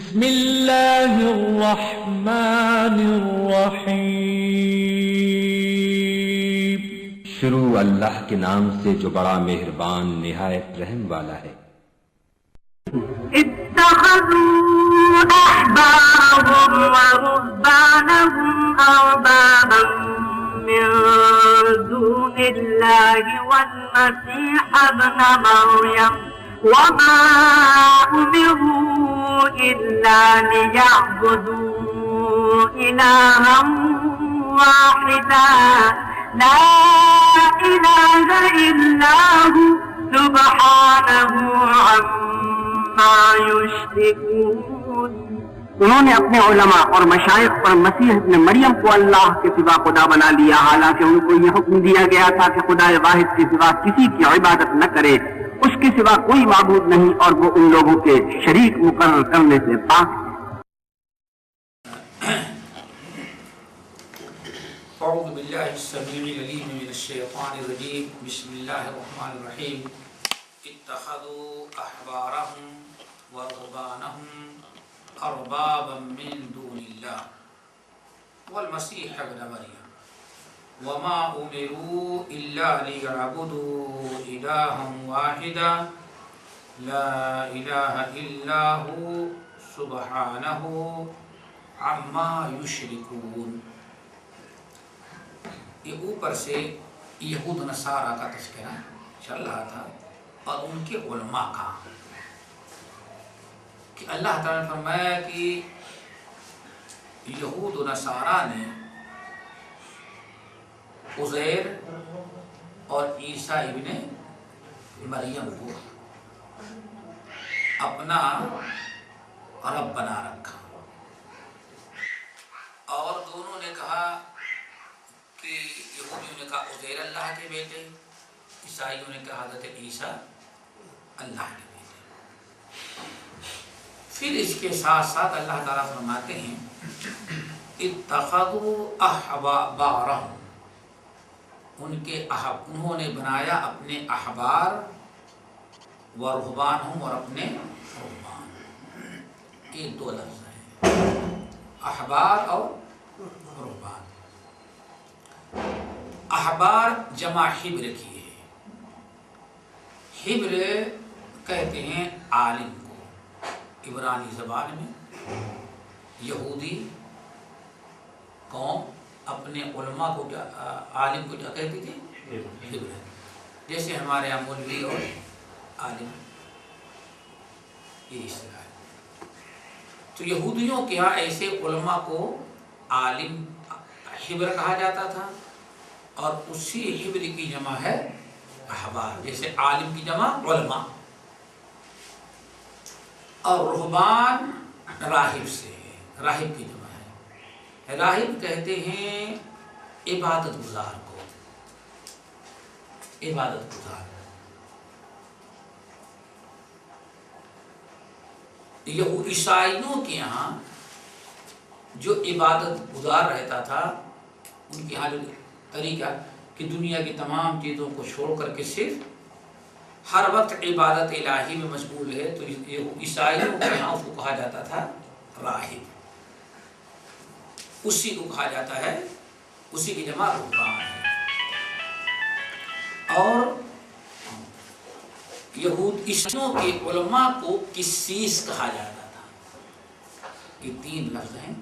بسم اللہ الرحمن الرحیم۔ شروع اللہ کے نام سے جو بڑا مہربان نہایت رحم والا ہے۔ اتخذوا احبارهم ورهبانهم اربابا من دون الله والمسيح ابن مريم وما امروا الا ليعبدوا الها واحدا لا اله الا هو سبحانه عما يشركون۔ انہوں نے اپنے علماء اور مشائخ پر مسیح ابن مریم کو اللہ کے سوا خدا بنا لیا، حالانکہ ان کو یہ حکم دیا گیا تھا کہ خدا واحد کے سوا کسی کی عبادت نہ کرے، اس کے سوا کوئی معبود نہیں اور وہ ان لوگوں کے شریک مقرر کرنے سے پاک ہے۔ اعوذ باللہ السمیع العلیم من الشیطان الرجیم، بسم اللہ الرحمن الرحیم۔ اتخذوا احبارهم ورهبانهم اربابا من دون اللہ والمسیح ابن مریم وما امروا الا ليعبدوا الها واحدا لا الہ الا هو سبحانہ عما یشرکون۔ یہ اوپر سے یہود نصارہ کا تذکرہ چل رہا تھا اور ان کے علماء کا، کہ اللہ تعالیٰ نے فرمایا کہ یہود و نصارہ نے عزیر اور عیسیٰ ابن مریم کو اپنا رب بنا رکھا، اور دونوں نے کہا کہ یہودیوں نے کہا عزیر اللہ کے بیٹے، عیسائیوں نے کہا حضرت عیسیٰ اللہ کے بیٹے۔ پھر اس کے ساتھ ساتھ اللہ تعالیٰ فرماتے ہیں اتخذوا احبارهم، انہوں نے بنایا اپنے احبار و رہبانہم، اور اپنے رہبان۔ یہ دو لفظ ہیں، احبار اور رہبان۔ احبار جمع حبر کی ہے، حبر کہتے ہیں عالم کو، عبرانی زبان میں یہودی قوم اپنے علماء کو عالم کو کیا کہتی تھی؟ حبر۔ جیسے ہمارے یہاں مولوی اور عالم، یہ اصطلاح ہے۔ تو یہودیوں کے یہاں ایسے علماء کو عالم حبر کہا جاتا تھا، اور اسی حبر کی جمع ہے احبار، جیسے عالم کی جمع علماء۔ اور رہبان راہب سے ہے، راہب کی جمع ہے۔ راہب کہتے ہیں عبادت گزار کو، عبادت گزار۔ عیسائیوں کے یہاں جو عبادت گزار رہتا تھا، ان کے یہاں جو طریقہ کہ دنیا کی تمام چیزوں کو چھوڑ کر کے صرف ہر وقت عبادت الہی میں مشغول ہے، تو عیسائیوں کے یہاں اس کو کہا جاتا تھا راہب، اسی کو کہا جاتا ہے، اسی کی جمع رہبان ہے۔ اور عیسائیوں کے علماء کو قسیس کہا جاتا تھا۔ یہ تین لفظ ہیں،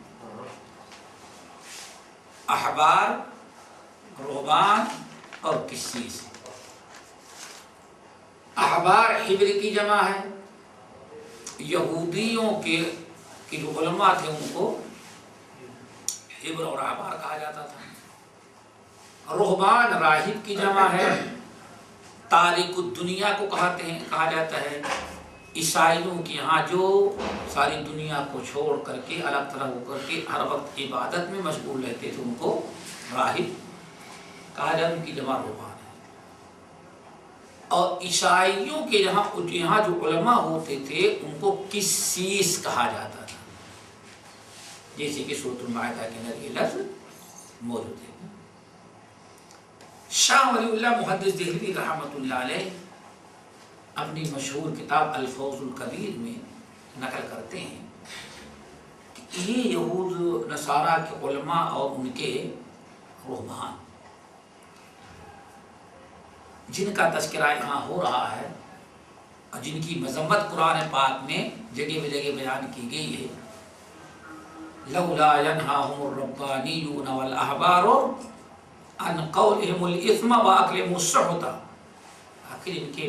احبار، رہبان اور قسیس۔ احبار حبر کی جمع ہے، یہودیوں کے جو علماء تھے ان کو حبر اور احبار کہا جاتا تھا۔ رہبان راہب کی جمع ہے، تارک الدنیا کو کہا جاتا ہے۔ عیسائیوں کے یہاں جو ساری دنیا کو چھوڑ کر کے الگ طرح ہو کر کے ہر وقت عبادت میں مشغول رہتے تھے، ان کو راہب کہا جاتا، ان کی جمع رہبان ہے۔ اور عیسائیوں کے یہاں جو علماء ہوتے تھے ان کو قسیس کہا جاتا تھا، جیسے کہ سورۃ المائدہ کے اندر یہ لفظ موجود ہے۔ شاہ ولی اللہ محدث دہلوی رحمۃ اللہ علیہ اپنی مشہور کتاب الفوز القدیر میں نقل کرتے ہیں یہ یہود نصارہ کے علماء اور ان کے رہبان جن کا تذکرہ یہاں ہو رہا ہے اور جن کی مذمت قرآن پاک میں جگہ بجگہ بیان کی گئی ہے، لولا ينهاهم الربانيون والاحبار عن قولهم الاثم واكلهم السحت، آخر ان کے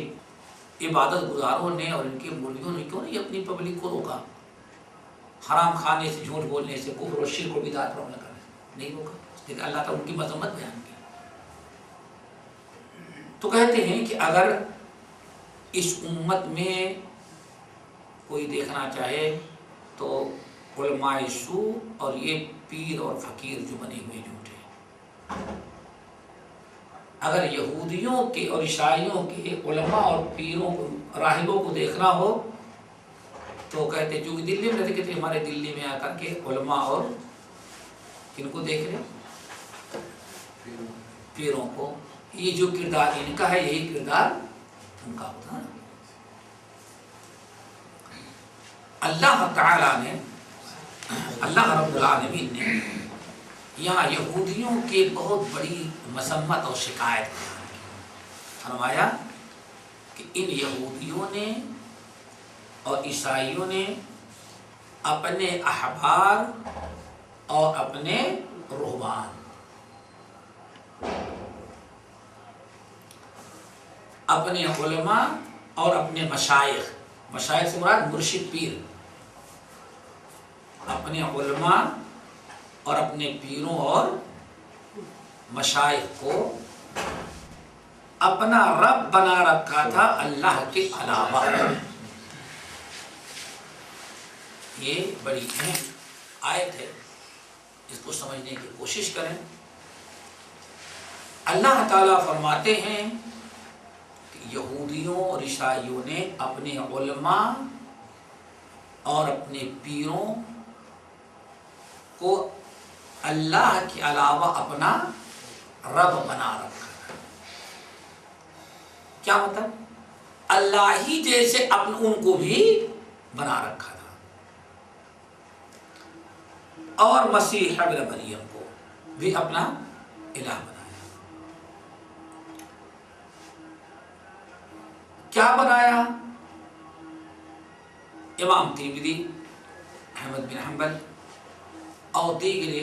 عبادت گزاروں نے اور ان کے مولویوں نے کیوں نہیں اپنی پبلک کو روکا حرام کھانے سے، جھوٹ بولنے سے، کفر و شرک و بدعت پر عمل کرنے سے؟ نہیں روکا، لیکن اللہ تعالیٰ ان کی مذمت بیان کی۔ تو کہتے ہیں کہ اگر اس امت میں کوئی دیکھنا چاہے تو علماء سوء اور یہ پیر اور فقیر جو بنے ہوئے جھوٹے، اگر یہودیوں کے اور عیسائیوں کے علماء اور پیروں کو، راہبوں کو دیکھنا ہو تو کہتے چونکہ دلی میں رہتے، کہتے ہمارے دلی میں آ کر کے علماء اور کن کو دیکھ رہے؟ پیروں کو۔ یہ جو کردار ان کا ہے یہی کردار ان کا ہوتا ہے۔ اللہ تعالیٰ نے، اللہ رب العالمین نے یہاں یہودیوں کے بہت بڑی مذمت اور شکایت فرمایا کہ ان یہودیوں نے اور عیسائیوں نے اپنے احبار اور اپنے رہبان، اپنے علماء اور اپنے مشائخ، مشائخ سے مراد مرشد پیر، اپنے علماء اور اپنے پیروں اور مشائخ کو اپنا رب بنا رکھا تھا اللہ کے علاوہ۔ یہ بڑی اہم آیت ہے، اس کو سمجھنے کی کوشش کریں۔ اللہ تعالیٰ فرماتے ہیں کہ یہودیوں اور عیسائیوں نے اپنے علماء اور اپنے پیروں کو اللہ کے علاوہ اپنا رب بنا رکھا۔ کیا مطلب؟ اللہ ہی جیسے ان کو بھی بنا رکھا تھا، اور مسیح ابن مریم کو بھی اپنا الہ بنایا۔ کیا بنایا؟ امام ترمذی، احمد بن حنبل اور دیگر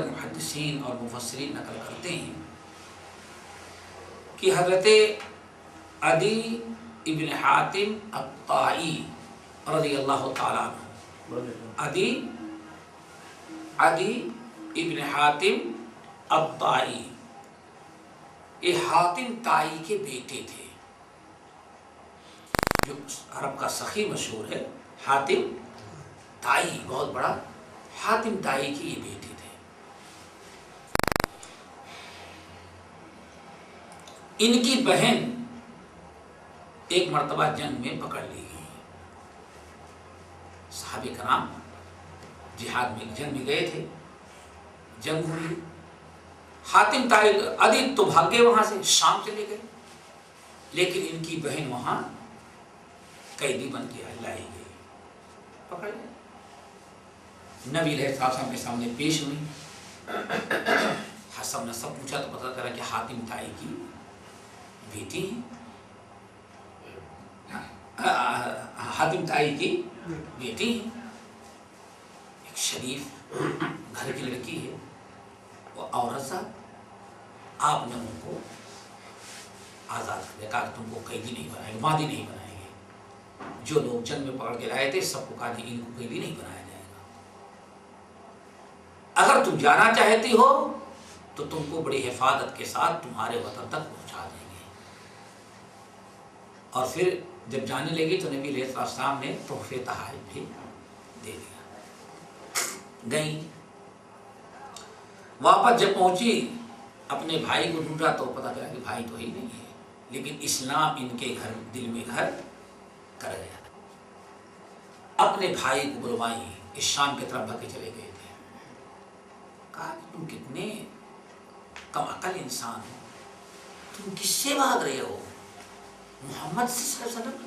محدثین اور مفسرین نقل کرتے ہیں کہ حضرت عدی ابن حاتم الطائی رضی اللہ تعالیٰ عنہ، عدی ابن حاتم الطائی، یہ حاتم طائی کے بیٹے تھے، جو عرب کا سخی مشہور ہے حاتم طائی، بہت بڑا حاتم طائی کے یہ بیٹے تھے۔ ان کی بہن ایک مرتبہ جنگ میں پکڑ لی گئی، صحابہ کرام جہاد میں جنگ میں گئے تھے، جنگ ہوئی، حاتم طائی عدی تو بھاگ گئے، وہاں سے شام چلے گئے، لیکن ان کی بہن وہاں قیدی بن کے لائی گئی، پکڑ گئے، نبی علیہ السلام کے سامنے پیش ہوئی، حسب نے سب پوچھا تو پتہ چلا کہ حاتم طائی کی بیٹی ہیں، حاتم طائی کی بیٹی ہیں، ایک شریف گھر کی لڑکی ہے، وہ عورت صاحب، آپ نے ان کو آزاد کر دیا، کہا کہ تم کو قیدی نہیں بنائیں گے، باندی نہیں بنائیں گے، جو لوگ جنگ میں پکڑ کے لائے تھے سب کو کہا کہ ان کو قیدی نہیں بنایا جائے گا، اگر تم جانا چاہتی ہو تو تم کو بڑی حفاظت کے ساتھ تمہارے وطن تک پہنچا دیں گے۔ اور پھر جب جانے لگی تو نبی علیہ السلام نے تحفے تحائف بھی دے دیا، گئی، واپس جب پہنچی اپنے بھائی کو ڈھونڈا تو پتہ چلا کہ بھائی تو ہی نہیں ہے، لیکن اسلام ان کے گھر دل میں گھر کر گیا۔ اپنے بھائی کو بلوائی، اس شام کی طرف بھاگے چلے گئے تھے، کہا کہ تم کتنے کم عقل انسان ہو، تم کس سے بھاگ رہے ہو؟ محمد صلی اللہ علیہ وسلم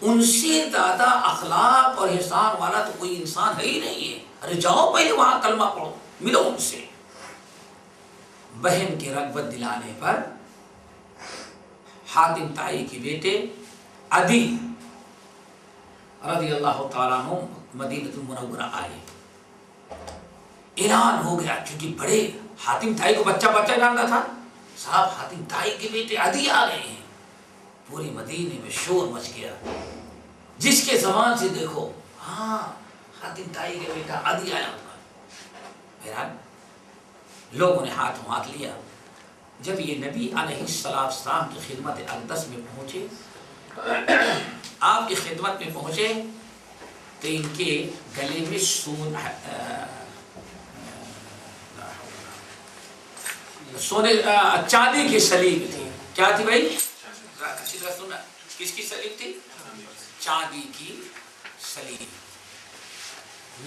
ان سے زیادہ اخلاق اور احسان والا تو کوئی انسان ہے ہی نہیں ہے. ارے جاؤ پہلے وہاں کلمہ پڑھو، ملو ان سے. بہن کے رغبت دلانے پر حاتم طائی کے بیٹے عدی رضی اللہ تعالیٰ عنہ مدینہ المنورہ آئے. اعلان ہو گیا کیونکہ بڑے حاتم طائی کو بچہ جانتا تھا. صاحب حاتم طائی کے بیٹے عدی آ گئے ہیں. پوری مدینے میں شور مچ گیا. جس کے زبان سے دیکھو ہاں حاتم طائی کے بیٹا عدی آیا ہوگا. بہرحال لوگوں نے ہاتھ لیا. جب یہ نبی علیہ السلام کی خدمت اقدس میں پہنچے، آپ کی خدمت میں پہنچے تو ان کے گلے میں سونے چاندی کی سلیب تھی. کیا تھی بھائی؟ اچھی طرح سننا. کس کی سلیب تھی؟ چاندی کی سلیب.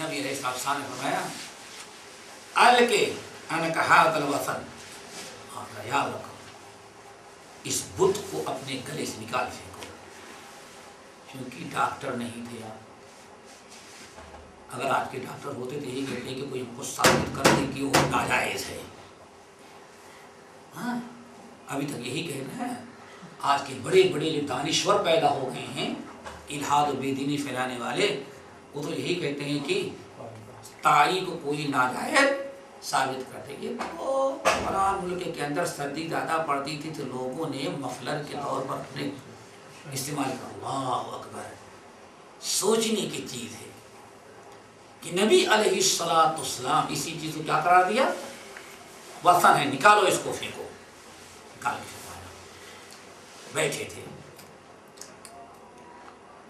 نبی علیہ السلام نے فرمایا الکے انک ھذا الوثن، یاد رکھو اس بت کو اپنے گلے سے نکال پھینکو. کیونکہ ڈاکٹر نہیں تھے آپ. اگر آج کے ڈاکٹر ہوتے تو یہی کہتے کہ کوئی ہم کو ثابت کر دے کہ وہ ناجائز ہے. ہاں ابھی تک یہی کہنا ہے. آج کے بڑے بڑے جو دانشور پیدا ہو گئے ہیں الحاد و بے دینی پھیلانے والے، وہ تو یہی کہتے ہیں کہ تائی کو کوئی ناجائز ثابت کرتے. یہ فلاں ملک کے اندر سردی زیادہ پڑتی تھی تو لوگوں نے مفلر کے طور پر اپنے استعمال کیا. اللہ اکبر. سوچنے کی چیز ہے کہ نبی علیہ السلام اسی چیز کو کیا قرار دیا؟ وطن ہے، نکالو اس کو، پھینکو. نکال کے بیٹھے تھے.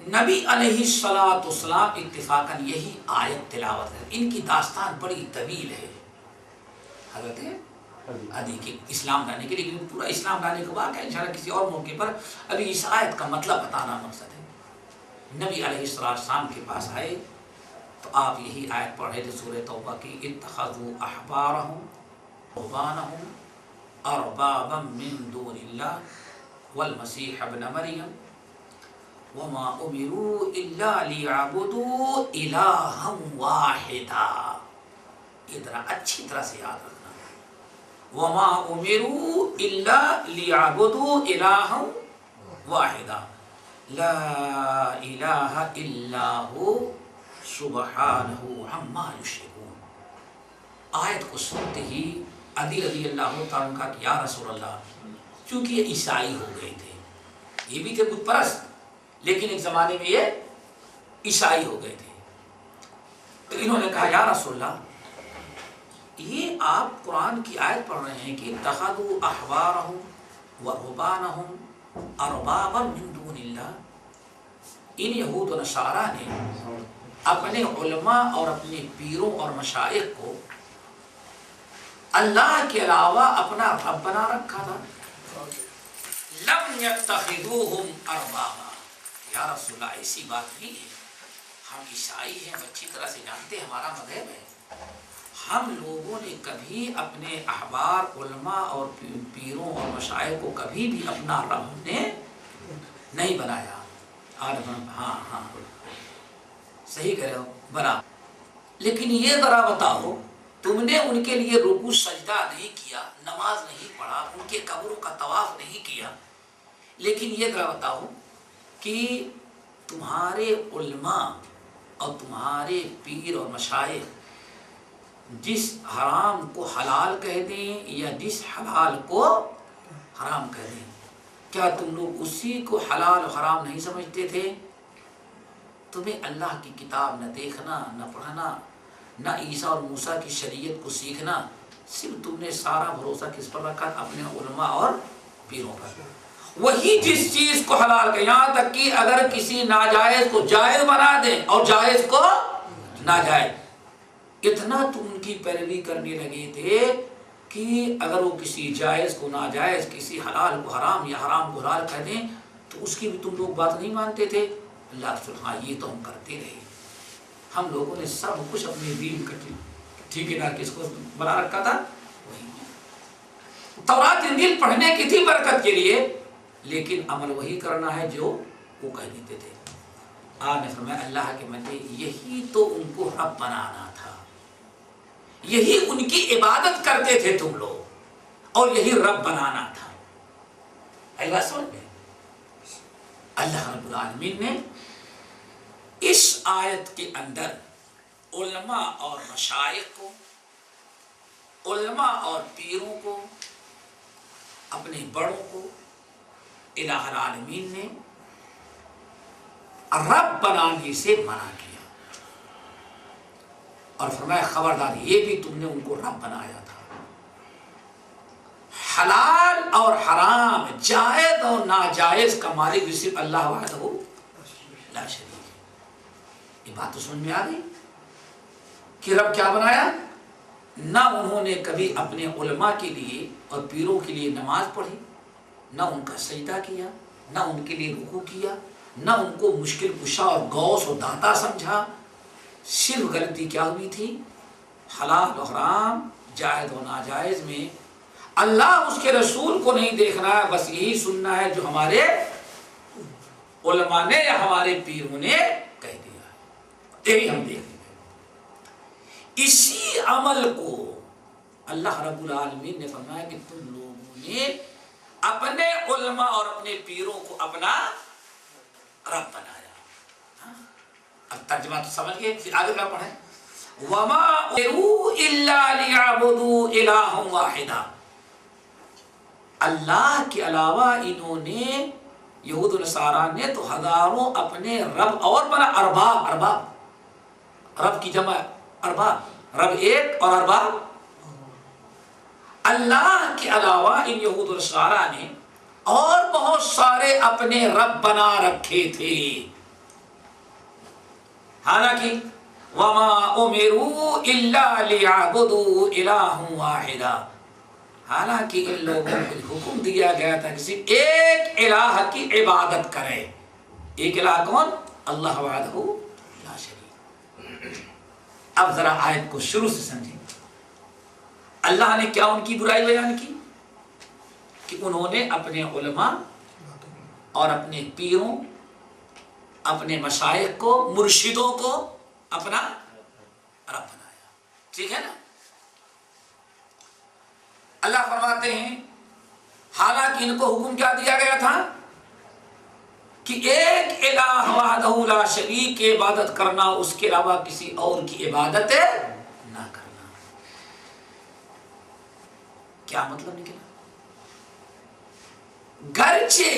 نبی علیہ السلام اتفاقاً یہی آیت تلاوت ہے. ان کی داستان بڑی طویل ہے. حضرت عدی کے اسلام لانے کے، لیکن پورا اسلام لانے کے بعد انشاءاللہ کسی اور موقع پر. ابھی اس آیت کا مطلب بتانا مقصد ہے. نبی علیہ السلام کے پاس آئے تو آپ یہی آیت پڑھے تھے سورہ توبہ کی اتخذوا احبارهم ورهبانهم اربابا من دون اللہ والمسیح ابن مریم وما امروا الا ليعبدوا الها واحدا. یہ ذرا اچھی طرح سے یاد رکھنا. وما امروا الا ليعبدوا الها واحدا لا الہ الا هو سبحانہ عما یشرکون. آیت کو سنتے ہی عدی رضی اللہ تعالیٰ کا کہ یا رسول اللہ، چونکہ یہ عیسائی ہو گئے تھے، یہ بھی تھے بت پرست، لیکن ایک زمانے میں یہ عیسائی ہو گئے تھے. تو انہوں نے کہا یا رسول اللہ، یہ آپ قرآن کی آیت پڑھ رہے ہیں کہ اتخذوا احبارهم ورهبانهم اربابا من دون اللہ. ان یہود و نصارہ نے اپنے علماء اور اپنے پیروں اور مشائخ کو اللہ کے علاوہ اپنا رب بنا رکھا تھا. لم یتخذوہم اربابا. یا رسول اللہ ایسی بات نہیں ہے، ہم عیسائی ہیں، ہم اچھی طرح سے جانتے ہیں، ہمارا مذہب ہے. ہم لوگوں نے کبھی اپنے احبار علماء اور پیروں اور مشائخ کو کبھی بھی اپنا رب نے نہیں بنایا. ہاں صحیح کہہ رہے ہو بنا. لیکن یہ ذرا بتاؤ، تم نے ان کے لیے رکوع سجدہ نہیں کیا، نماز نہیں پڑھا، ان کے قبروں کا طواف نہیں کیا، لیکن یہ ذرا بتاؤ کہ تمہارے علماء اور تمہارے پیر اور مشائخ جس حرام کو حلال کہہ دیں یا جس حلال کو حرام کہہ دیں، کیا تم لوگ اسی کو حلال و حرام نہیں سمجھتے تھے؟ تمہیں اللہ کی کتاب نہ دیکھنا، نہ پڑھنا، نہ عیسیٰ اور موسیٰ کی شریعت کو سیکھنا، صرف تم نے سارا بھروسہ کس پر رکھا؟ اپنے علماء اور پیروں پر. وہی جس چیز کو حلال کہ یہاں تک کہ اگر کسی ناجائز کو جائز بنا دیں اور جائز کو ناجائز، اتنا تم ان کی پیروی کرنے لگے تھے کہ اگر وہ کسی جائز کو ناجائز، کسی حلال کو حرام یا حرام کو حلال کہہ دیں تو اس کی بھی تم لوگ بات نہیں مانتے تھے. اللہ رسول ہاں یہ تو ہم کرتے رہے. ہم لوگوں نے سب کچھ اپنے دین کا ٹھیکیدار کس کو بنا رکھا تھا؟ وہی. تورات انجیل پڑھنے کی تھی برکت کے لیے، لیکن عمل وہی کرنا ہے جو وہ کہہ دیتے تھے. آپ نے فرمایا اللہ کے بندے یہی تو ان کو رب بنانا تھا، یہی ان کی عبادت کرتے تھے تم لوگ، اور یہی رب بنانا تھا۔ آئی بات سمجھ میں؟ اللہ رب العالمین نے اس آیت کے اندر علماء اور مشائخ کو، علماء اور پیروں کو، اپنے بڑوں کو الہ العالمین نے رب بنانے سے منع کیا، اور فرمایا خبردار یہ بھی تم نے ان کو رب بنایا تھا۔ حلال اور حرام، جائز اور ناجائز کا مالک بھی صرف اللہ وحدہ لا شریک ہے۔ یہ بات تو سمجھ میں آ گئی کہ رب کیا بنایا؟ نہ انہوں نے کبھی اپنے علماء کے لیے اور پیروں کے لیے نماز پڑھی، نہ ان کا سجدہ کیا، نہ ان کے لیے رکوع کیا، نہ ان کو مشکل کشا اور غوث و داتا سمجھا۔ صرف غلطی کیا ہوئی تھی؟ حلال و حرام، جائز و ناجائز میں اللہ اس کے رسول کو نہیں دیکھنا ہے، بس یہی سننا ہے جو ہمارے علماء نے یا ہمارے پیروں نے کہہ دیا، یہی ہم دیکھیں گے۔ اسی عمل کو اللہ رب العالمین نے فرمایا کہ تم لوگوں نے اپنے علماء اور اپنے پیروں کو اپنا رب بنایا۔ اب ترجمہ تو سمجھ گئے، پھر آگے کیا پڑھیں؟ وَمَا أُمِرُوا إِلَّا لِيَعْبُدُوا إِلَٰهًا وَاحِدًا۔ اللہ کے علاوہ انہوں نے، یہود و نصارا نے تو ہزاروں اپنے رب اور بنا، ارباب، رب کی جمع ارباب، رب ایک اور ارباب۔ اللہ کے علاوہ ان یہود و نصارا نے اور بہت سارے اپنے رب بنا رکھے تھے، حالانکہ وَمَا أُمِرُوا إِلَّا لِيَعْبُدُوا إِلَٰهًا وَاحِدًا، حالانکہ ان لوگوں کو حکم دیا گیا تھا کہ صرف ایک الہ کی عبادت کریں۔ ایک الہ کون؟ اللہ وحدہ لا شریک۔ اب ذرا آیت کو شروع سے سمجھیں۔ اللہ نے کیا ان کی برائی بیان کی؟ کہ انہوں نے اپنے علماء اور اپنے پیروں، اپنے مشائخ کو، مرشدوں کو اپنا رب بنایا۔ ٹھیک ہے نا؟ اللہ فرماتے ہیں حالانکہ ان کو حکم کیا دیا گیا تھا کہ ایک الہ وحدہ لا شریک کی عبادت کرنا، اس کے علاوہ کسی اور کی عبادت نہ کرنا۔ کیا مطلب نکلا؟ گرچہ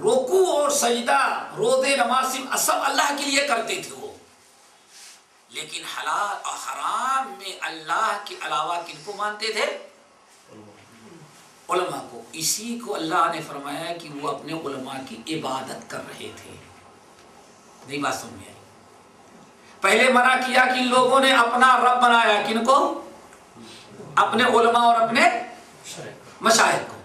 رکوع اور سجدہ، روزے، نماز سب اللہ کے لیے کرتے تھے وہ، لیکن حلال اور حرام میں اللہ کے علاوہ کن کو مانتے تھے؟ علماء کو۔ اسی کو اللہ نے فرمایا کہ وہ اپنے علماء کی عبادت کر رہے تھے۔ نہیں بات سمجھ میں آئی؟ پہلے منع کیا کہ ان لوگوں نے اپنا رب بنایا، کن کو؟ اپنے علماء اور اپنے مشائخ کو،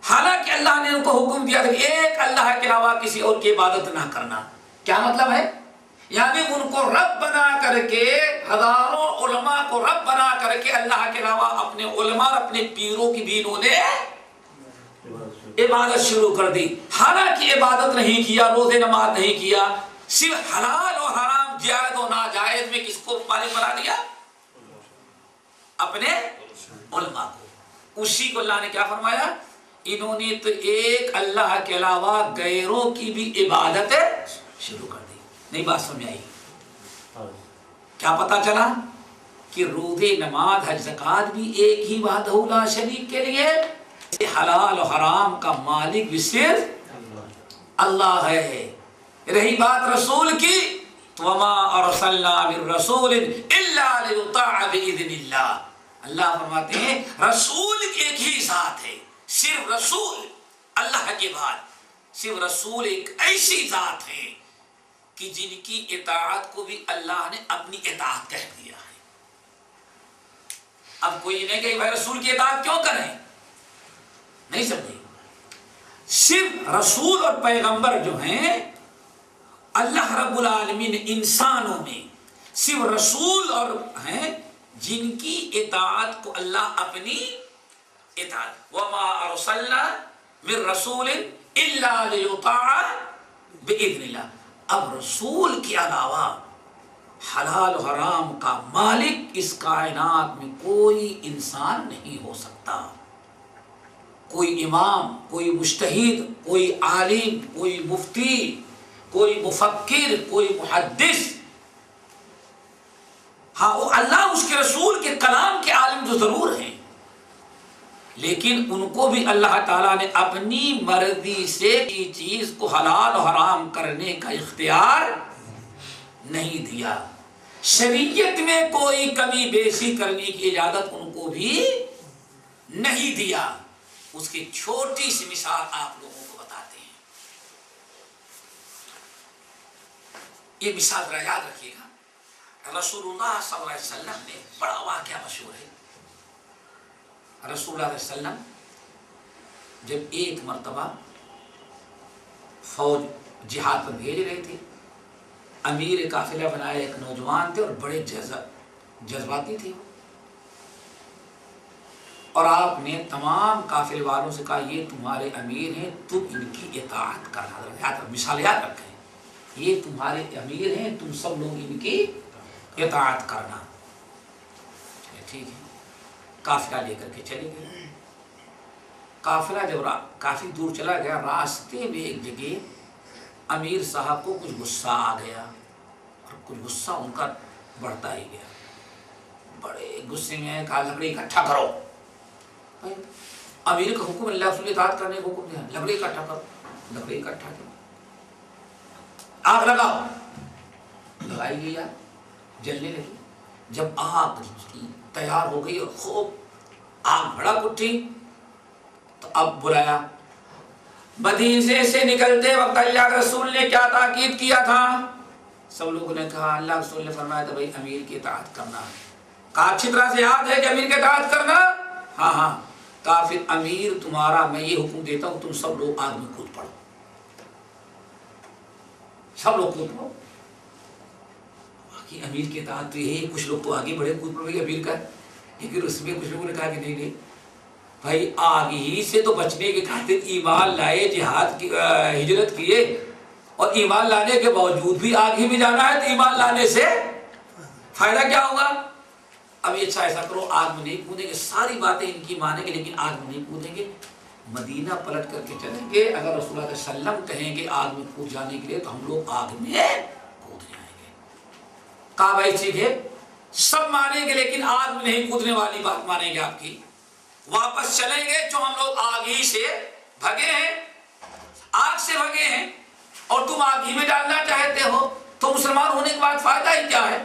حالانکہ اللہ نے ان کو حکم دیا تھا کہ ایک اللہ کے علاوہ کسی اور کی عبادت نہ کرنا۔ کیا مطلب ہے؟ یعنی ان کو رب بنا کر کے، ہزاروں علماء کو رب بنا کر کے اللہ کے علاوہ اپنے علماء اور اپنے پیروں کی بھی انہوں نے عبادت شروع کر دی۔ حالانکہ عبادت نہیں کیا، روزے نماز نہیں کیا، صرف حلال اور حرام، جائز اور ناجائز میں کس کو مالک بنا دیا؟ اپنے علماء کو۔ اسی کو اللہ نے کیا فرمایا؟ انہوں نے تو ایک اللہ کے علاوہ غیروں کی بھی عبادت شروع کر دی۔ نہیں بات سمجھ آئی؟ کیا پتا چلا؟ کہ روزے، نماز، حج، زکات بھی ایک ہی وحدہ لا شریک کے لیے، حلال و حرام کا مالک بھی صرف اللہ ہے۔ رہی بات رسول کی، وَمَا أَرْسَلْنَا مِن رَّسُولٍ إِلَّا لِيُطَاعَ بِإِذْنِ اللَّهِ۔ اللہ فرماتے ہیں رسول ایک ہی ذات ہے، صرف رسول اللہ کے بعد صرف رسول ایک ایسی ذات ہے کہ جن کی اطاعت کو بھی اللہ نے اپنی اطاعت کہہ دیا ہے۔ اب کوئی نہیں کہ بھائی رسول کی اطاعت کیوں کریں؟ نہیں سمجھے؟ صرف رسول اور پیغمبر جو ہیں، اللہ رب العالمین انسانوں میں صرف رسول اور ہیں جن کی اطاعت کو اللہ اپنی اطاعت، وَمَا أَرْسَلْنَا مِن رَّسُولٍ إِلَّا لِيُطَاعَ بِإِذْنِ اللَّهِ۔ اب رسول کے علاوہ حلال و حرام کا مالک اس کائنات میں کوئی انسان نہیں ہو سکتا. کوئی امام، کوئی مجتہد، کوئی عالم، کوئی مفتی، کوئی مفکر، کوئی محدث. ہاں وہ اللہ اس کے رسول کے کلام کے عالم تو ضرور ہیں، لیکن ان کو بھی اللہ تعالیٰ نے اپنی مرضی سے یہ چیز کو حلال و حرام کرنے کا اختیار نہیں دیا. شریعت میں کوئی کمی بیشی کرنے کی اجازت ان کو بھی نہیں دیا. اس کی چھوٹی سی مثال آپ لوگوں کو بتاتے ہیں. یہ مثال ذرا یاد رکھیے گا. رسول اللہ صلی اللہ علیہ وسلم نے بڑا واقعہ مشہور ہے. رسول اللہ علیہ وسلم جب ایک مرتبہ فوج جہاد پر بھیج رہے تھے، امیر قافلہ بنائے ایک نوجوان تھے اور بڑے جذباتی تھے، اور آپ نے تمام قافلے والوں سے کہا یہ تمہارے امیر ہیں، تم ان کی اطاعت کرنا. مثال یاد رکھیں، یہ تمہارے امیر ہیں، تم سب لوگ ان کی اطاعت کرنا. ٹھیک ہے. قافلہ لے کر کے چلے گئے. قافلہ جب کافی دور چلا گیا، راستے میں ایک جگہ امیر صاحب کو کچھ غصہ آ گیا، اور کچھ غصہ ان کا بڑھتا ہی گیا. بڑے غصے میں کہا لکڑی اکٹھا کرو. امیر کا حکم، اللہ رسول اطاعت کرنے کا حکم دیا، لکڑی اکٹھا کرو. لکڑی اکٹھا کرو، آگ لگاؤ. لگائی گئی، جلنے لگی. جب آگ تیار ہو گئی اور خوب آگ بھڑک اٹھی تو اب بلایا. مدینے سے نکلتے وقت اللہ کے رسول نے کیا تاکید کیا تھا؟ سب لوگوں نے کہا، اللہ رسول نے فرمایا تھا بھائی امیر کی اطاعت کرنا ہے. کہا اچھی طرح سے یاد ہے کہ امیر کی اطاعت کرنا؟ ہاں ہاں. کہا پھر امیر تمہارا میں یہ حکم دیتا ہوں تم سب لوگ آگ میں کود پڑو. سب لوگ کود پڑو. امیر کی اطاعت تو یہی، کچھ لوگ تو آگے بڑھے کود پڑے امیر کا، لیکن اس میں کچھ لوگوں نے کہا کہ نہیں بھائی آگ ہی سے تو بچنے کے خاطر ایمان لائے، جہاد کی ہجرت کیے، اور ایمان لانے کے باوجود بھی آگ ہی میں جانا ہے، تو ایمان لانے سے فائدہ کیا ہوگا؟ اب یہ اچھا ایسا کرو، آگ میں نہیں کودیں گے، ساری باتیں ان کی مانیں گے لیکن آگ میں نہیں کودیں گے، مدینہ پلٹ کر کے چلیں گے. اگر رسول اللہ علیہ وسلم کہیں کہ آگ میں کود جانے کے لیے تو ہم لوگ آگ میں کود جائیں گے. کہا بھائی ٹھیک ہے، سب مانیں گے لیکن آگ میں نہیں کودنے والی بات مانیں گے آپ کی. واپس چلیں گے جو ہم لوگ آگ ہی سے بھگے ہیں، آگ سے بھگے ہیں، اور تم آگ ہی میں ڈالنا چاہتے ہو، تو مسلمان ہونے کے بعد فائدہ ہی کیا ہے؟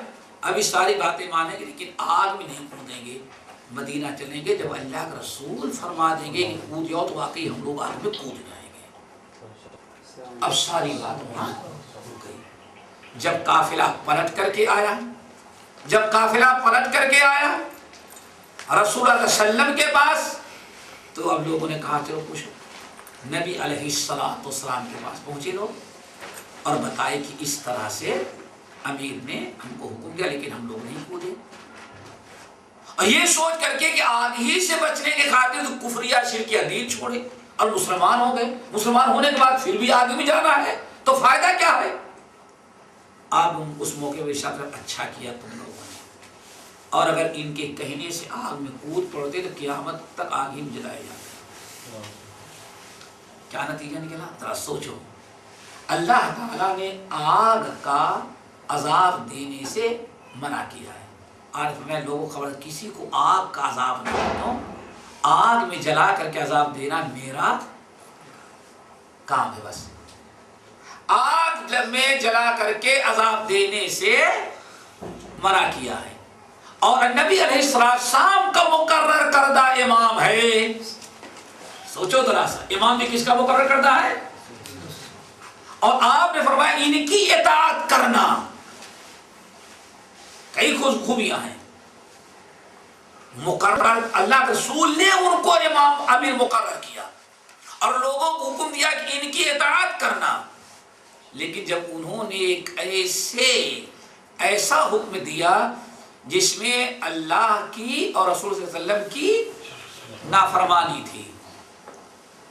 ابھی ساری باتیں مانیں گے لیکن آگ میں نہیں کودیں گے. مدینہ چلیں گے، جب اللہ کا رسول فرما دیں گے کہ کود جاؤ تو واقعی ہم لوگ آگ میں کود جائیں گے. اب ساری بات وہاں ہو گئی. جب قافلہ پلٹ کر کے آیا، رسول اللہ علیہ وسلم کے پاس، تو اب لوگوں نے کہا چلو پوچھو. نبی علیہ السلام کے پاس پہنچے لوگ اور بتائے کہ اس طرح سے امیر نے ہم کو حکم دیا لیکن ہم لوگ نہیں کودے. اور یہ سوچ کر کے کہ آگ ہی سے بچنے کے خاطر تو کفریہ شرکیہ دین چھوڑے اور مسلمان ہو گئے. مسلمان ہونے کے بعد پھر بھی آگ میں جانا ہے تو فائدہ کیا ہے؟ آپ اس موقع پہ ارشاد اچھا کیا تم لوگوں نے، اور اگر ان کے کہنے سے آگ میں کود پڑتے تو قیامت تک آگ ہی میں جلائے جاتے. کیا نتیجہ نکلا؟ ذرا سوچو. اللہ تعالیٰ نے آگ کا عذاب دینے سے منع کیا ہے. آج میں لوگوں خبر کسی کو آگ کا عذاب نہ دیتا ہوں، آگ میں جلا کر کے عذاب دینا میرا کام ہے. بس آگ میں جلا کر کے عذاب دینے سے منع کیا ہے. اور نبی علیہ السلام کا مقرر کردہ امام ہے. سوچو ذرا سا، امام بھی کس کا مقرر کردہ ہے؟ اور آپ نے فرمایا ان کی اطاعت کرنا. کئی خوبیاں ہیں. مقرر اللہ رسول نے ان کو امام امیر مقرر کیا اور لوگوں کو حکم دیا کہ ان کی اطاعت کرنا. لیکن جب انہوں نے ایک ایسا حکم دیا جس میں اللہ کی اور رسول صلی اللہ علیہ وسلم کی نافرمانی تھی،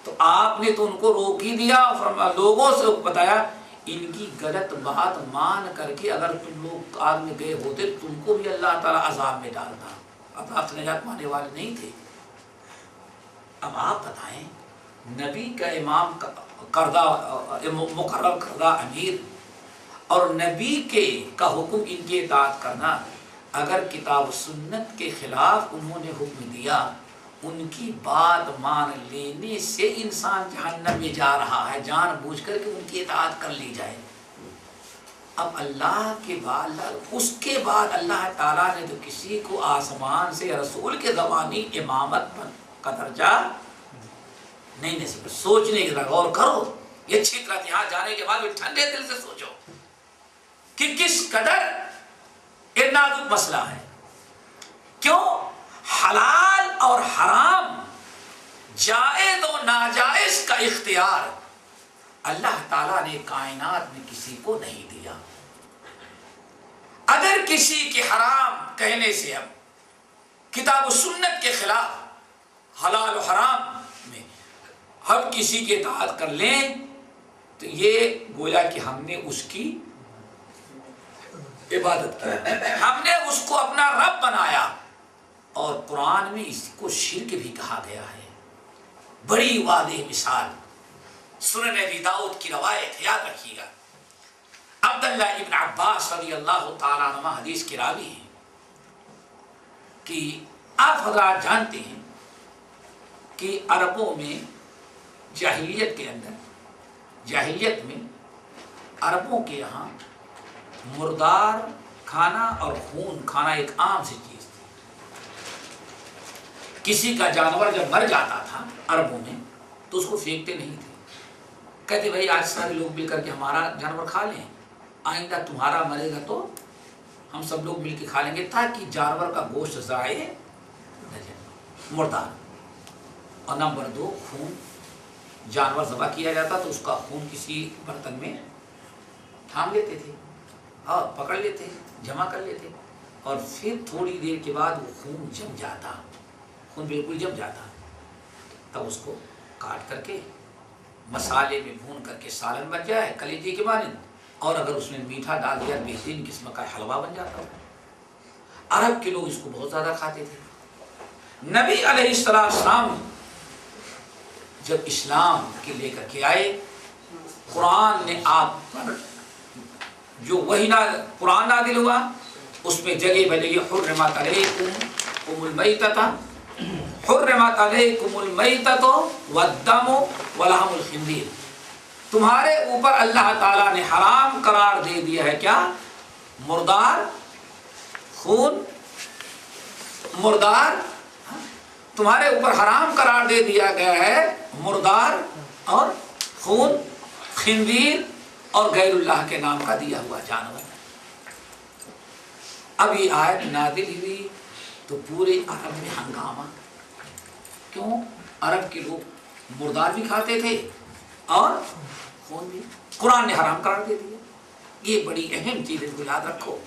تو آپ نے تو ان کو روک ہی دیا اور لوگوں سے بتایا ان کی غلط بات مان کر کے اگر تم لوگ آگ میں گئے ہوتے تو تم کو بھی اللہ تعالیٰ عذاب میں ڈالتا، عذاب سے نجات پانے والے نہیں تھے۔ اب آپ بتائیں، نبی کا امام کردہ مقرر کردہ امیر اور نبی کا حکم ان کی اطاعت کرنا، اگر کتاب و سنت کے خلاف انہوں نے حکم دیا، ان کی بات مان لینے سے انسان جہنم میں جا رہا ہے، جان بوجھ کر کے ان کی اطاعت کر لی جائے۔ اب اللہ کے بعد، اس کے بعد اللہ تعالیٰ نے تو کسی کو آسمان سے رسول کے زبانی امامت کا درجہ نہیں نصیب۔ سوچنے کی طرح غور کرو، یہ اچھی طرح یہاں جانے کے بعد بھی ٹھنڈے دل سے سوچو کہ کس قدر یہ نازک مسئلہ ہے۔ کیوں؟ حلال اور حرام، جائز و ناجائز کا اختیار اللہ تعالیٰ نے کائنات میں کسی کو نہیں دیا۔ اگر کسی کے حرام کہنے سے ہم کتاب و سنت کے خلاف حلال و حرام میں ہم کسی کی اطاعت کر لیں تو یہ گویا کہ ہم نے اس کی عبادت کی، ہم نے اس کو اپنا رب بنایا۔ اور قرآن میں اس کو شرک بھی کہا گیا ہے۔ بڑی واضح مثال سنن ابی داؤد کی روایت، یاد رکھیے گا، عبداللہ ابن عباس رضی اللہ تعالیٰ عنہ حدیث کے راوی ہیں کہ آپ حضرات جانتے ہیں کہ عربوں میں جاہلیت کے اندر، جاہلیت میں عربوں کے یہاں مردار کھانا اور خون کھانا ایک عام سی چیز تھی۔ کسی کا جانور جب مر جاتا تھا عربوں میں تو اس کو پھینکتے نہیں تھے، کہتے بھائی آج سارے لوگ مل کر کے ہمارا جانور کھا لیں، آئندہ تمہارا مرے گا تو ہم سب لوگ مل کے کھا لیں گے، تاکہ جانور کا گوشت ضائع نہ جائے، مردار۔ اور نمبر 2، خون، جانور ذبح کیا جاتا تو اس کا خون کسی برتن میں تھام لیتے تھے اور پکڑ لیتے، جمع کر لیتے، اور پھر تھوڑی دیر کے بعد وہ خون جم جاتا، خون بالکل جم جاتا، تب اس کو کاٹ کر کے مسالے میں بھون کر کے سالن بن جائے کلیجے کے مانند، اور اگر اس میں میٹھا ڈال دیا بہترین قسم کا حلوہ بن جاتا۔ عرب کے لوگ اس کو بہت زیادہ کھاتے تھے۔ نبی علیہ السلام جب اسلام کے لے کر کے آئے، قرآن نے آپ پر جو وحی قرآن نازل ہوا اس میں جگہ بجگہ حرمت علیکم المیتۃ، حرمت علیکم المیتۃ والدم ولحم الخنزیر، تمہارے اوپر اللہ تعالیٰ نے حرام قرار دے دیا ہے کیا؟ مردار، خون، مردار، تمہارے اوپر حرام قرار دے دیا گیا ہے مردار اور خون، خنزیر اور غیر اللہ کے نام کا دیا ہوا جانور۔ اب یہ آیت نازل ہوئی تو پورے عرب میں ہنگامہ، کیوں؟ عرب کے لوگ مردار بھی کھاتے تھے اور خون بھی، قرآن نے حرام قرار دے دیا۔ یہ بڑی اہم چیز ہے، یاد رکھو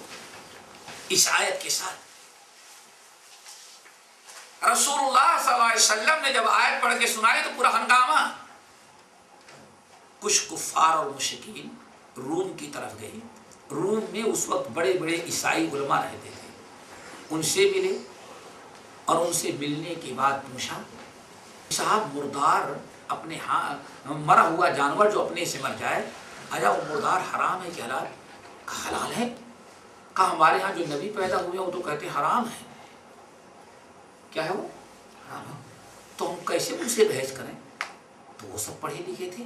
اس آیت کے ساتھ۔ رسول اللہ صلی اللہ علیہ وسلم نے جب آیت پڑھ کے سنائی تو پورا ہنگامہ۔ کچھ کفار اور مشرکین روم کی طرف گئے، روم میں اس وقت بڑے بڑے عیسائی علماء رہتے تھے، ان سے ملے اور ان سے ملنے کے بعد پوچھا، صاحب مردار اپنے مرا ہوا جانور جو اپنے سے مر جائے، آیا وہ مردار حرام ہے کہ حلال؟ کہا حلال ہے۔ کہا ہمارے ہاں جو نبی پیدا ہوئے وہ تو کہتے ہیں حرام ہے۔ کیا ہے وہ؟ حرام ہے۔ تو ہم کیسے ان سے بحث کریں؟ تو وہ سب پڑھے لکھے تھے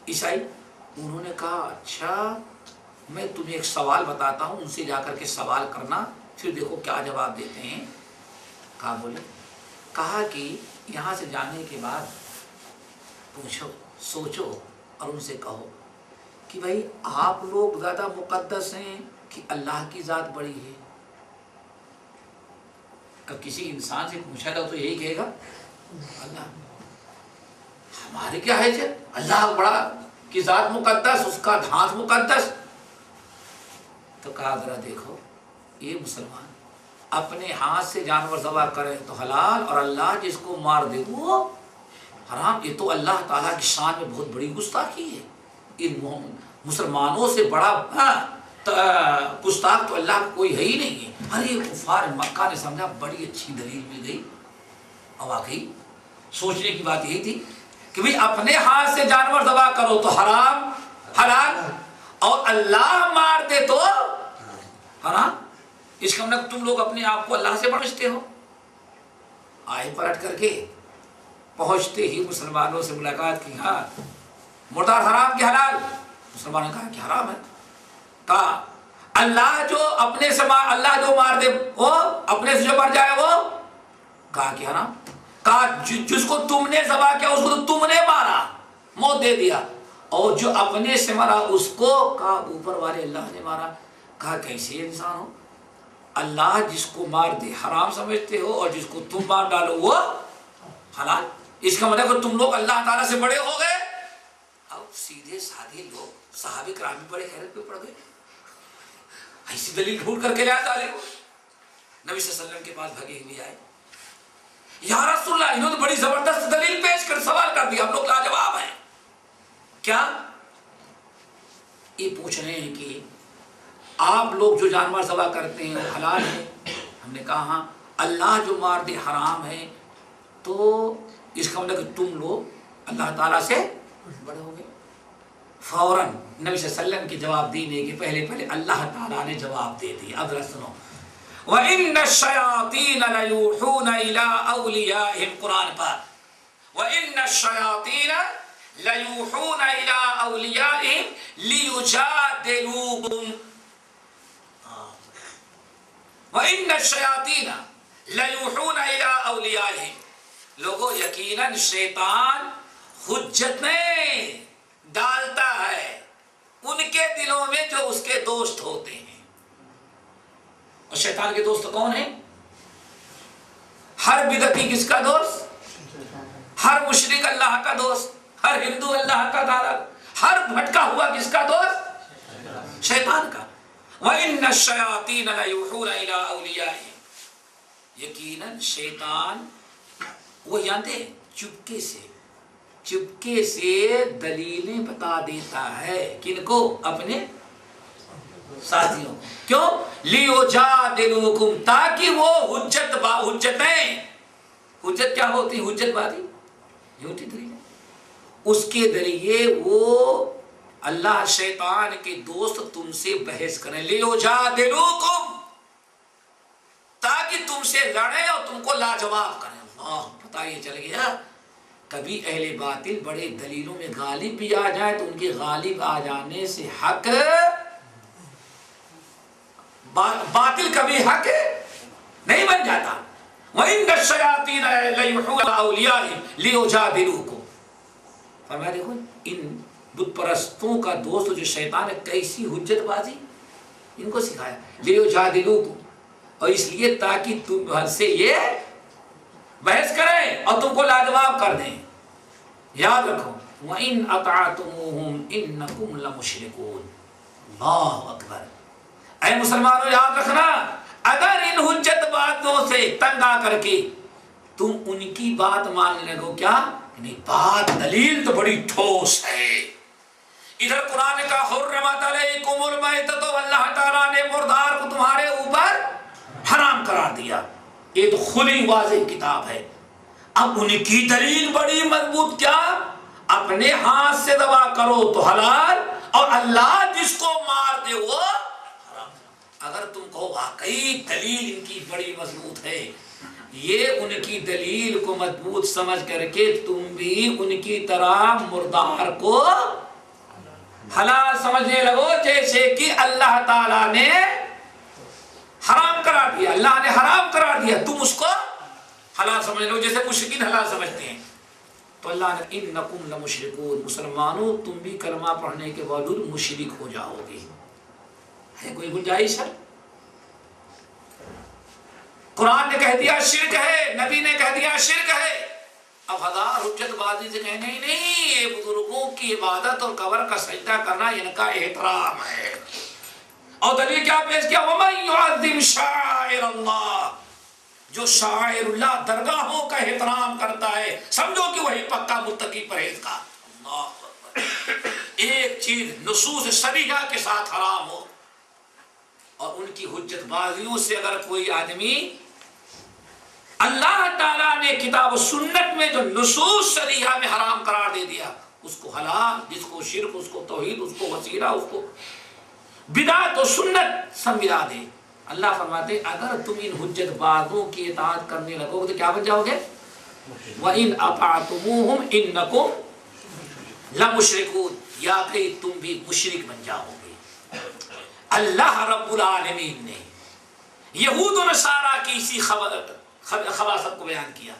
عیسائی، انہوں نے کہا اچھا میں تمہیں ایک سوال بتاتا ہوں، ان سے جا کر کے سوال کرنا، پھر دیکھو کیا جواب دیتے ہیں۔ کہا بولے؟ کہا کہ یہاں سے جانے کے بعد پوچھو، سوچو اور ان سے کہو کہ بھائی آپ لوگ زیادہ مقدس ہیں کہ اللہ کی ذات بڑی ہے؟ اب کسی انسان سے پوچھا جاؤ تو یہی کہے گا اللہ، ہمارے کیا ہے جب اللہ بڑا کی ذات مقدس، اس کا دھانت مقدس۔ تو کہا ذرا دیکھو یہ مسلمان اپنے ہاتھ سے جانور ذبح کرے تو حلال، اور اللہ جس کو مار دے وہ حرام۔ یہ تو اللہ تعالیٰ کی شان میں بہت بڑی گستاخی ہے۔ ان مسلمانوں سے بڑا گستاخ تو اللہ کا کوئی ہے ہی نہیں ہے۔ ارے کفار مکہ نے سمجھا بڑی اچھی دلیل مل گئی، اور واقعی سوچنے کی بات یہی تھی کہ بھئی اپنے ہاتھ سے جانور ذبح کرو تو حرام حلال، اور اللہ مار دے تو حرام، اس کا مطلب تم لوگ اپنے آپ کو اللہ سے بڑھتے ہو۔ آئے پلٹ کر کے پہنچتے ہی مسلمانوں سے ملاقات کی، ہاں مردار حرام کی حلال؟ مسلمانوں نے کہا کہ حرام ہے۔ کہا اللہ جو اپنے سے اللہ جو مار دے وہ اپنے سے جو مر جائے وہ؟ کہا کہ حرام۔ کہا جس کو تم نے ذبح کیا اس کو تو تم نے مارا، موت دے دیا، اور جو اپنے سے مرا اس کو کہا اوپر والے اللہ نے مارا۔ کہا کیسے انسان ہو؟ اللہ جس کو مار دے حرام سمجھتے ہو، اور جس کو تم مار ڈالو وہ حلال؟ اس کا مطلب تم لوگ اللہ تعالیٰ سے بڑے ہو گئے۔ اب سیدھے سادھے لوگ صحابہ کرام بھی بڑے حیرت پہ پڑ گئے، ایسی دلیل ڈھونڈ کر کے لے آتا ہے۔ نبی صلی اللہ علیہ وسلم کے پاس بھگے ہوئے آئے، یا رسول اللہ انہوں نے بڑی زبردست دلیل پیش کر سوال کر دیا، ہم لوگ لاجواب ہیں۔ کیا یہ پوچھ رہے ہیں کہ آپ لوگ جو جانور ذبح کرتے ہیں وہ حلال ہے؟ ہم نے کہا ہاں۔ اللہ جو مار دے حرام ہے، تو اس کا مطلب کہ تم لوگ اللہ تعالیٰ سے بڑے ہو گئے۔ فوراً نبی صلی اللہ علیہ وسلم کے جواب دینے کے پہلے اللہ تعالیٰ نے جواب دے دیا۔ اب ذرا سنو، وَإِنَّ الشَّيَاطِينَ لَيُوحُونَ إِلَىٰ أَوْلِيَائِهِمْ، قرآن پاک، وَإِنَّ الشَّيَاطِينَ لَيُوحُونَ إِلَىٰ أَوْلِيَائِهِمْ لِيُجَادِلُوكُمْ، وَإِنَّ الشَّيَاطِينَ لَيُوحُونَ إِلَىٰ أَوْلِيَائِهِمْ، لوگوں یقیناً شیطان حجتیں ڈالتا ہے ان کے دلوں میں جو اس کے دوست ہوتے ہیں۔ اور شیطان کے دوست کون ہیں؟ ہر بدعتی کس کا دوست؟ ہر مشرک اللہ کا دوست، ہر ہندو اللہ کا دارت، ہر بھٹکا ہوا کس کا دوست؟ شیطان کا۔ وَإِنَّ الشَّيَاطِينَ لَيُوحُونَ إِلَىٰ أَوْلِيَائِهِمْ، یقیناً شیطان وہ جانتے ہیں چپکے سے دلیلیں بتا دیتا ہے، کن کو؟ اپنے ساتھیوں۔ کیوں؟ لِيُجَادِلُوكُمْ، تاکہ وہ حجتیں، حجت کیا ہوتی؟ حجت بازی یہ ہوتی دلیلیں، اس کے ذریعے وہ اللہ شیطان کے دوست تم سے بحث کریں، لِيُجَادِلُوكُمْ، تاکہ تم سے لڑیں اور تم کو لاجواب کریں۔ پتہ یہ چل گیا کبھی اہل باطل بڑے دلیلوں میں غالب بھی آ جائے تو ان کے غالب آ جانے سے حق، باطل کبھی حق نہیں بن جاتا۔ وَإِنَّ الشَّيَاطِينَ لَيُوحُونَ إِلَىٰ أَوْلِيَائِهِمْ لِيُجَادِلُوكُمْ، فرمایا دیکھو ان بت پرستوں کا دوست جو شیطان ہے کیسی حجت بازی ان کو سکھایا، لِيُجَادِلُوكُمْ، اور اس لیے تاکہ تم سے یہ بحث کریں اور تم کو لاجواب کر دیں۔ یاد رکھو، وَإِنْ أَطَعْتُمُوهُمْ إِنَّكُمْ لَمُشْرِكُونَ، اللہ اکبر۔ اے مسلمانوں یاد رکھنا، اگر ان حجت باتوں سے تنگ آ کر کے تم ان کی بات ماننے لگو، کیا نہیں، بات دلیل تو بڑی ٹھوس ہے۔ ادھر قرآن کا حرمت علیکم المیتۃ، اللہ تعالیٰ نے مردار کو تمہارے اوپر حرام قرار دیا، یہ تو کھلی واضح کتاب ہے۔ اب ان کی دلیل بڑی مضبوط، کیا؟ اپنے ہاتھ سے ذبح کرو تو حلال، اور اللہ جس کو مار دے وہ حرام۔ اگر تم کو واقعی دلیل ان کی بڑی مضبوط ہے، یہ ان کی دلیل کو مضبوط سمجھ کر کے تم بھی ان کی طرح مردار کو حلال سمجھنے لگو، جیسے کہ اللہ تعالیٰ نے حرام قرار دیا، اللہ نے حرام قرار دیا، تم اس کو حلال سمجھ لو جیسے مشرکین حلال سمجھتے ہیں۔ تو اللہ نے انکم لمشرکون، مسلمانوں تم بھی کلمہ پڑھنے کے باوجود مشرک ہو جاؤ گے، ہے کوئی گنجائش ہے؟ قرآن نے کہہ دیا شرک ہے، نبی نے کہہ دیا شرک ہے، اب ہزار حجت بازی سے کہنے ہی نہیں، یہ بزرگوں کی عبادت اور قبر کا سجدہ کرنا ان کا احترام ہے۔ اور دلیل کیا پیش کیا؟ وَمَن يُعَظِّمْ شَعَائِرَ اللَّهِ، جو شاعر اللہ درگاہوں کا احترام کرتا ہے، سمجھو کہ وہی پکا متقی پرہیزگار۔ اللہ اکبر، ایک چیز نصوص صریحہ کے ساتھ حرام ہو اور ان کی حجت بازیوں سے اگر کوئی آدمی اللہ تعالیٰ نے کتاب و سنت میں جو نصوص صریحہ میں حرام قرار دے دیا اس کو حلال، جس کو شرک، اس کو توحید، اس کو وسیلہ، اس کو بدعت و سنت سب ملا دے. اللہ فرماتے اگر تم ان حجت بازوں کی اطاعت کرنے لگو گے تو کیا بن جاؤ گے؟ وَإِنْ أَطَعْتُمُوهُمْ إِنَّكُمْ لَمُشْرِكُونَ، یا کہ تم بھی مشرک بن جاؤ گے. اللہ رب العالمین نے یہود و نصارہ کی اسی خباثت کو بیان کیا.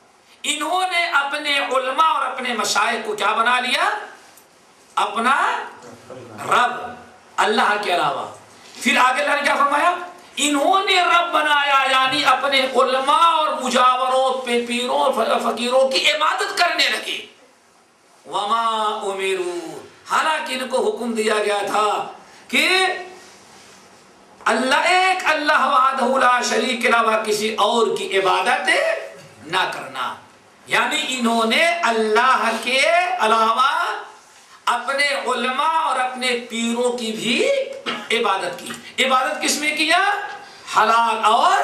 انہوں نے اپنے علماء اور اپنے مشائخ کو کیا بنا لیا؟ اپنا رب اللہ کے علاوہ. پھر آگے اللہ نے کیا فرمایا؟ انہوں نے رب بنایا، یعنی اپنے علماء اور مجاوروں، پیروں اور فقیروں کی عبادت کرنے لگے. وما امروا، حالانکہ ان کو حکم دیا گیا تھا کہ اللہ ایک اللہ وحدہ لا شریک کے علاوہ کسی اور کی عبادت نہ کرنا. یعنی انہوں نے اللہ کے علاوہ اپنے علماء اور اپنے پیروں کی بھی عبادت کی. عبادت کس میں کیا؟ حلال اور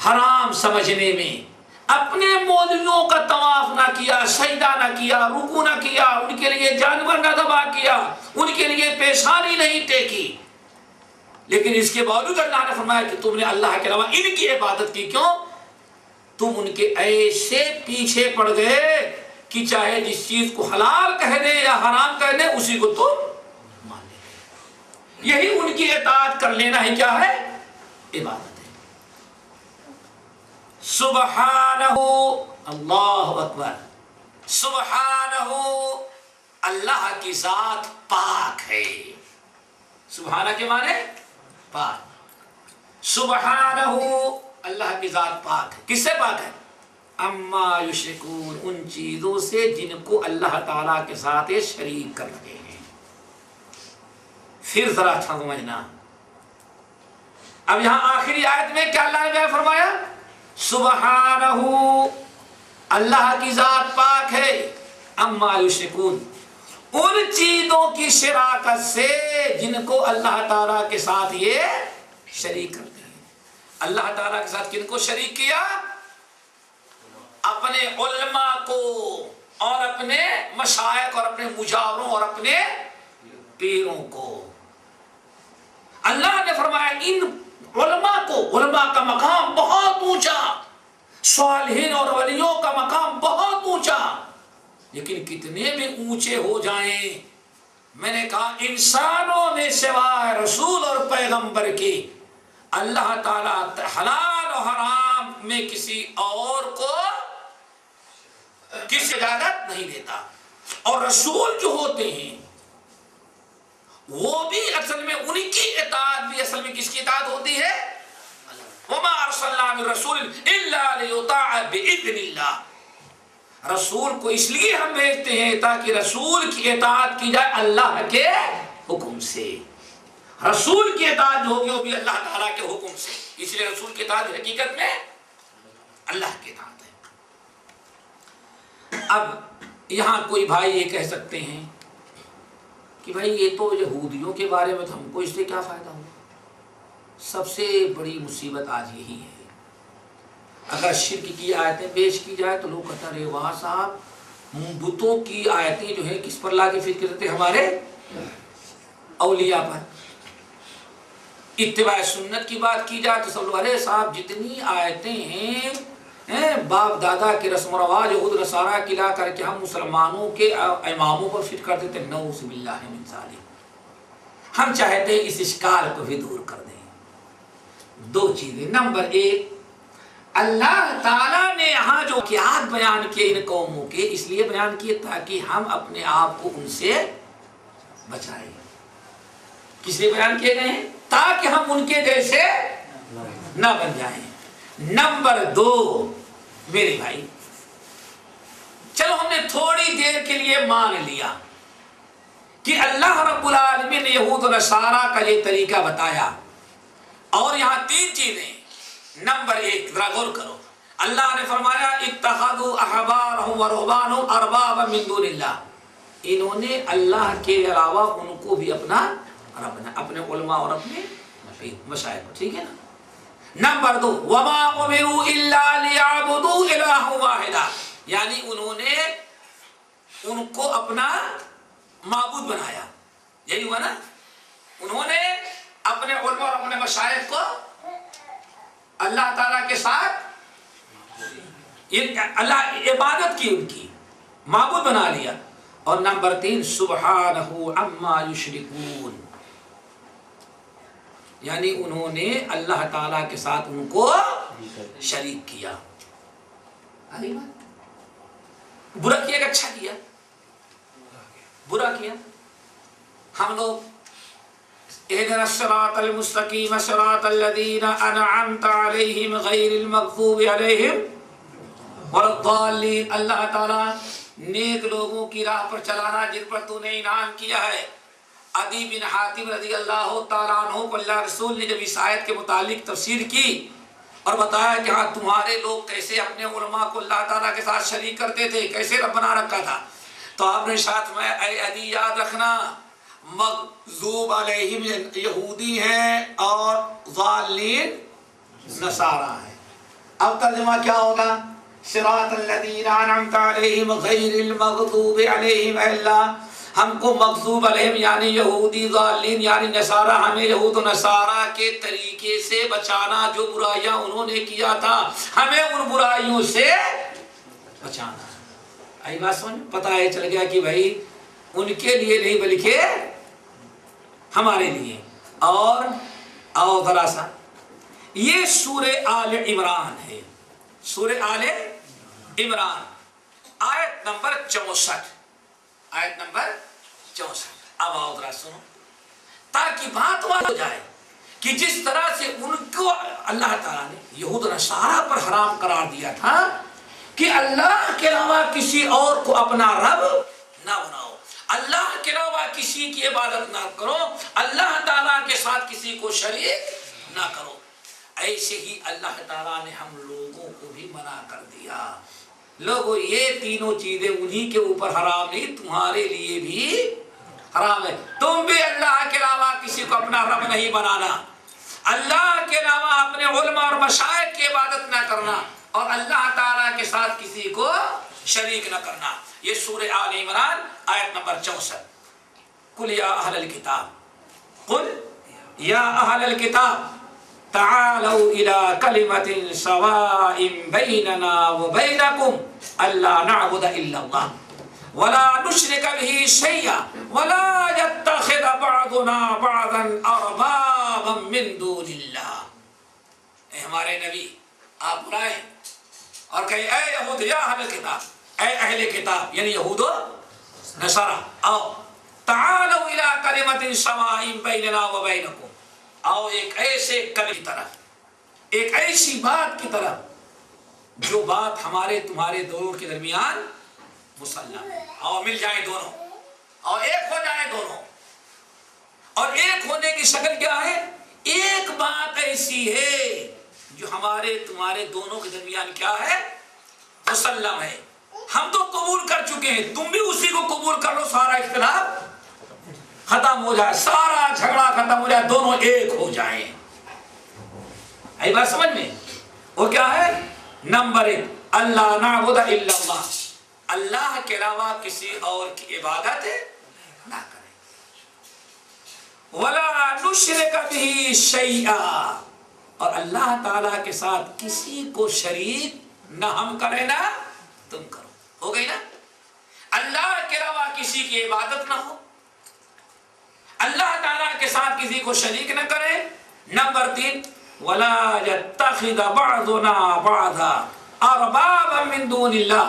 حرام سمجھنے میں. اپنے مولویوں کا طواف نہ کیا، سجدہ نہ کیا، رکوع نہ کیا، ان کے لیے جانور نہ ذبح کیا، ان کے لیے پیشانی نہیں ٹیکی. لیکن اس کے باوجود اللہ نے فرمایا کہ تم نے اللہ کے علاوہ ان کی عبادت کی. کیوں؟ تم ان کے ایسے پیچھے پڑ گئے کہ چاہے جس چیز کو حلال کہہ دیں یا حرام کہہ دیں اسی کو تم مان لیں. یہی ان کی اطاعت کر لینا ہے کیا ہے؟ عبادت ہے. سبحانہ، اللہ اکبر. سبحانہ، اللہ کی ذات پاک ہے. سبحانہ کے معنی پاک. سبحانہ، اللہ کی ذات پاک ہے. کس سے پاک ہے؟ اما یشرکون، ان چیزوں سے جن کو اللہ تعالیٰ کے ساتھ شریک کر رہے ہیں. پھر ذرا اچھا سمجھنا. اب یہاں آخری آیت میں کیا اللہ نے کیا فرمایا؟ سبحانہ، اللہ کی ذات پاک ہے. اما یشرکون، ان چیزوں کی شراکت سے جن کو اللہ تعالیٰ کے ساتھ یہ شریک کرتے ہیں. اللہ تعالیٰ کے ساتھ کن کو شریک کیا؟ اپنے علماء کو اور اپنے مشائخ اور اپنے مجاوروں اور اپنے پیروں کو. اللہ نے فرمایا ان علماء کو، علماء کا مقام بہت اونچا، صالحین اور ولیوں کا مقام بہت اونچا. لیکن کتنے بھی اونچے ہو جائیں، میں نے کہا انسانوں میں سوائے رسول اور پیغمبر کے اللہ تعالیٰ حلال و حرام میں کسی اور کو کسی اجازت نہیں دیتا. اور رسول جو ہوتے ہیں وہ بھی اصل میں ان کی اطاعت بھی اصل میں کس کی اطاعت ہوتی ہے؟ وما ارسلنا من رسول الا لیطاع باذن اللہ. رسول کو اس لیے ہم بھیجتے ہیں تاکہ رسول کی اطاعت کی جائے اللہ کے حکم سے. رسول کی اطاعت جو ہوگی وہ بھی اللہ تعالیٰ کے حکم سے. اس لیے رسول کی اطاعت حقیقت میں اللہ کی اطاعت ہے. اب یہاں کوئی بھائی یہ کہہ سکتے ہیں کہ بھائی یہ تو یہودیوں کے بارے میں ہم کو اس سے کیا فائدہ ہوا؟ سب سے بڑی مصیبت آج یہی ہے. اگر شرک کی آیتیں پیش کی جائے تو لوگ کہتے ہیں واہ صاحب بتوں کی آیتیں جو ہیں کس پر لا کے فکر کرتے ہیں؟ ہمارے اولیاء پر. اتباع سنت کی بات کی جائے تو سب لوگ ارے صاحب جتنی آیتیں ہیں باپ دادا کے رسم و رواج یہود نصارہ کی لا کر کے ہم مسلمانوں کے اماموں پر فٹ کر دیتے. نعوذ باللہ من ذالک. ہم چاہتے ہیں اس اشکال کو بھی دور کر دیں. دو چیزیں. نمبر ایک، اللہ تعالیٰ نے یہاں جو واقعات بیان کیے ان قوموں کے اس لیے بیان کیے تاکہ ہم اپنے آپ کو ان سے بچائیں. کس لیے بیان کیے گئے ہیں؟ تاکہ ہم ان کے جیسے نہ بن جائیں. نمبر دو میرے بھائی، چلو ہم نے تھوڑی دیر کے لیے مان لیا کہ اللہ رب العالمین نے یہود و نصارہ کا یہ طریقہ بتایا اور یہاں تین چیزیں. نمبر ایک، ذرا غور کرو، اللہ نے فرمایا اتخذوا احبارهم ورهبانهم اربابا من دون اللہ. انہوں نے اللہ کے علاوہ ان کو بھی اپنا رب بنا، اپنے علماء اور اپنے مشائخ کو، ٹھیک ہے نا۔ نمبر 2 وما امروا الا ليعبدوا الها واحدا، یعنی انہوں نے ان کو اپنا معبود بنایا، یہی ہوا نا، انہوں نے اپنے علماء اور اپنے مشائخ کو اللہ تعالیٰ کے ساتھ اللہ عبادت کی، ان کی معبود بنا لیا۔ اور نمبر 3 سبحانہ عما یشرکون، یعنی انہوں نے اللہ تعالیٰ کے ساتھ ان کو شریک کیا۔ برا کیا کہ اچھا کیا؟ برا کیا۔ ہم لوگ اهدنا الصراط المستقیم صراط الذین انعمت علیہم غیر المغضوب علیہم ولا الضالین، اللہ تعالیٰ نیک لوگوں کی راہ پر چلانا جن پر تو نے انعام کیا ہے۔ عدی بن حاتم رضی اللہ تعالیٰ عنہ کو اللہ رسول نے جب اس آیت کے متعلق تفسیر کی اور بتایا کہ ہاں تمہارے لوگ کیسے اپنے علماء کو اللہ تعالیٰ کے ساتھ شریک کرتے تھے، کیسے رب بنا رکھا تھا، تو آپ نے ساتھ میں اے عدی یاد رکھنا مغضوب علیہم یہودی ہیں اور ضالین نصارہ ہیں۔ اب ترجمہ کیا ہوگا؟ صراط الذین انعمت علیہم غیر المغضوب علیہم، اے اللہ ہم کو مغضوب علیہم یعنی یہودی، ضالین یعنی نصارہ، ہمیں یہود و نصارہ کے طریقے سے بچانا، جو برائیاں انہوں نے کیا تھا ہمیں ان برائیوں سے بچانا۔ آئی بات سمجھ؟ پتہ ہے چل گیا کہ بھائی ان کے لیے نہیں بلکہ ہمارے لیے۔ اور ذرا سا یہ سورہ آل عمران ہے، سورہ آل عمران آیت نمبر 64، آیت نمبر 64۔ اب آؤ ذرا سنو تاکہ بات ہو جائے کہ جس طرح سے ان کو اللہ تعالیٰ نے یہود و نصارہ پر حرام قرار دیا تھا کہ اللہ کے علاوہ کسی اور کو اپنا رب نہ بناؤ، اللہ کے علاوہ کسی کی عبادت نہ کرو، اللہ تعالیٰ کے ساتھ کسی کو شریک نہ کرو، ایسے ہی اللہ تعالیٰ نے ہم لوگوں کو بھی منع کر دیا۔ لوگوں یہ تینوں چیزیں انہی کے اوپر حرام نہیں، تمہارے لیے بھی حرام ہے۔ تم بھی اللہ کے علاوہ کسی کو اپنا رب نہیں بنانا، اللہ کے علاوہ اپنے علماء اور مشائخ کی عبادت نہ کرنا، اور اللہ تعالیٰ کے ساتھ کسی کو شریک نہ کرنا۔ یہ سورہ آل عمران آیت نمبر 64۔ قل یا اہل الکتاب، قل یا اہل الکتاب تعالوا الى کلمۃ سواء بیننا وبینکم الا نعبد الا اللہ ولا نشرک به شیئا ولا يتخذ بعضنا بعضا اربابا من دون اللہ۔ اے ہمارے نبی آپ بلائیں اور کہیں اے یہود یا اہل کتاب، اے اہل کتاب یعنی یہود و نصارہ، آؤ تعالوا الى کلمۃ سواء بیننا وبینکم، آؤ ایک ایسے کلمے کی طرف، ایک ایسی بات کی طرف جو بات ہمارے تمہارے دونوں کے درمیان مسلم ہے۔ آؤ مل جائیں دونوں، اور ایک ہو جائیں دونوں۔ اور ایک ہونے کی شکل کیا ہے؟ ایک بات ایسی ہے جو ہمارے تمہارے دونوں کے درمیان کیا ہے؟ مسلم ہے، ہم تو قبول کر چکے ہیں، تم بھی اسی کو قبول کر لو، سارا اختلاف ختم ہو جائے، سارا جھگڑا ختم ہو جائے، دونوں ایک ہو جائیں۔ آئی بات سمجھ میں؟ وہ کیا ہے؟ نمبر 1 اللہ نعبد الا اللہ، اللہ کے علاوہ کسی اور کی عبادت نہ کریں، ولا نشرک به شیئا، اور اللہ تعالیٰ کے ساتھ کسی کو شریک نہ ہم کریں نہ تم کرو۔ ہو گئی نا؟ اللہ کے علاوہ کسی کی عبادت نہ ہو، اللہ تعالیٰ کے ساتھ کسی کو شریک نہ کرے۔ نمبر 3 وَلَا يَتَّخِذَ بَعْضُنَا بَعْضًا أَرْبَابًا مِّن دُونِ اللَّهِ،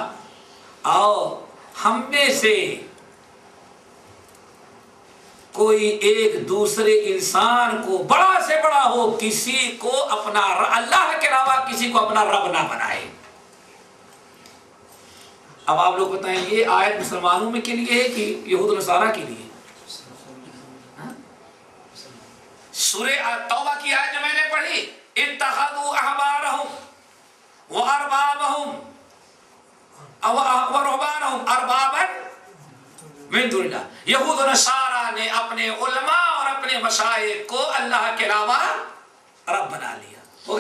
اور ہم میں سے کوئی ایک دوسرے انسان کو بڑا سے بڑا ہو کسی کو اپنا اللہ کے علاوہ کسی کو اپنا رب نہ بنائے۔ اب آپ لوگ بتائیں یہ آیت مسلمانوں میں کے لیے ہے کہ یہود و نصارہ کے لیے؟ سورہ توبہ کی آیت جو میں نے پڑھی اتخذوا احبارهم ورهبانهم اربابا من دون اللہ، یہود و نصارہ نے اپنے علماء اور اپنے مشائخ کو اللہ کے علاوہ رب بنا لیا۔